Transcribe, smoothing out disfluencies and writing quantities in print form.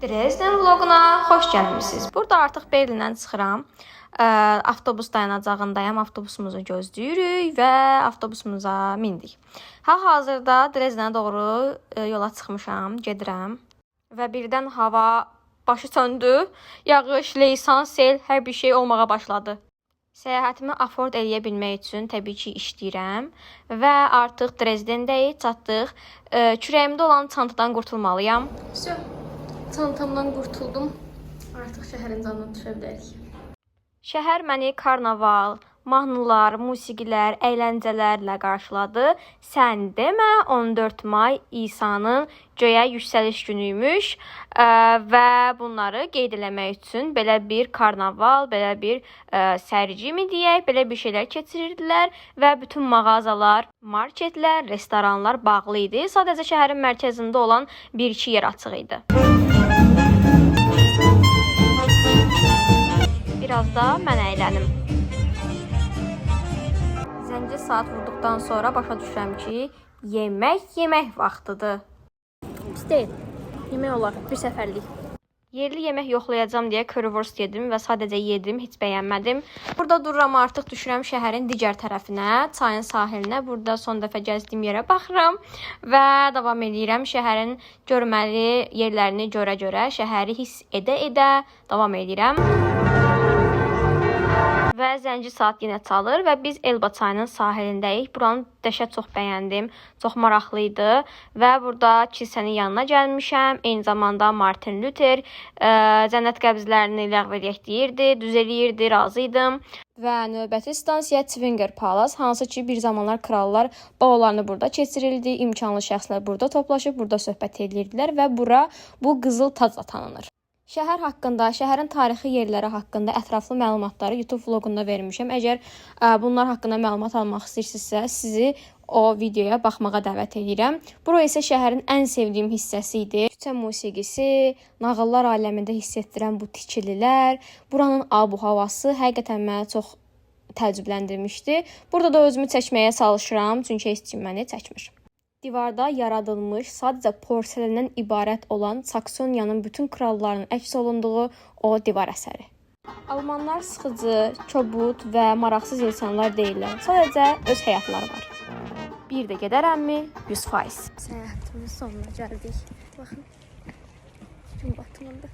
Dresden vloguna xoş gəlmisiniz. Burada artıq Berlindən çıxıram. Avtobus dayanacağındayam. Avtobusumuzu gözləyirik və avtobusumuza mindik. Hal-hazırda Dresdenə doğru yola çıxmışam, gedirəm. Və birdən hava başı söndü. Yağış, leysan, sel, hər bir şey olmağa başladı. Səyahətimi afford eləyə bilmək üçün təbii ki işləyirəm və artıq Dresdendəyik, çatdıq. Kürəyimdə olan çantadan qurtulmalıyam. Çantamdan qurtuldum. Artıq şəhərin canına düşə bilərik. Şəhər məni karnaval, mahnılar, musiqilər, əyləncələrlə qarşıladı. Sən demə 14 may İsa'nın göyə yüksəliş günüymüş və bunları qeyd eləmək üçün belə bir karnaval, belə bir sərgi mi deyək, belə bir şeylər keçirirdilər və bütün mağazalar, marketlər, restoranlar bağlı idi. Sadəcə şəhərin mərkəzində olan bir-iki yer açıq idi. Biraz da mən əylənim. Zənci saat vurduqdan sonra başa düşürəm ki, yemək vaxtıdır. Pis deyil. Yemək olar, bir səfərlik. Yerli yemək yoxlayacağam deyə currywurst yedim və sadəcə yedim, heç bəyənmədim. Burada dururam, artıq düşürəm şəhərin digər tərəfinə, çayın sahilinə. Burada son dəfə gəzdiyim yerə baxıram və davam edirəm. Şəhərin görməli yerlərini görə-görə, şəhəri hiss edə-edə davam edirəm. Və zənci saat yenə çalır və biz Elba çayının sahilindəyik. Buranı dəhşət çox bəyəndim. Çox maraqlı idi və burada kilsənin yanına gəlmişəm. Eyni zamanda Martin Luther cənnət qəbzlərini ləğv eləyək deyirdi, düz eləyirdi, razı idim. Və növbəti stansiya Zwinger Palace, hansı ki bir zamanlar krallar balolarını burada keçirildi. İmkanlı şəxslər burada toplaşıb, burada söhbət edirdilər və bura bu qızıl tacla tanınır. Şəhər haqqında, şəhərin tarixi yerləri haqqında ətraflı məlumatları YouTube vloqunda vermişəm. Əgər bunlar haqqında məlumat almaq istəyirsinizsə, sizi o videoya baxmağa dəvət edirəm. Bura isə şəhərin ən sevdiyim hissəsi idi. Küçə musiqisi, nağıllar aləmində hiss etdirən bu tikililər, buranın ab-havası həqiqətən məni çox təəccübləndirmişdi. Burada da özümü çəkməyə çalışıram, çünki heç kim məni çəkmir. Divarda yaradılmış, sadəcə porselendən ibarət olan Saksoniyanın bütün krallarının əks olunduğu o divar əsəri. Almanlar sıxıcı, kobud və maraqsız insanlar deyirlər. Sadəcə öz həyatları var. Bir də gedərəmmi? 100%. Səyahətimizin sonuna gəldik. Baxın. Gün batımında.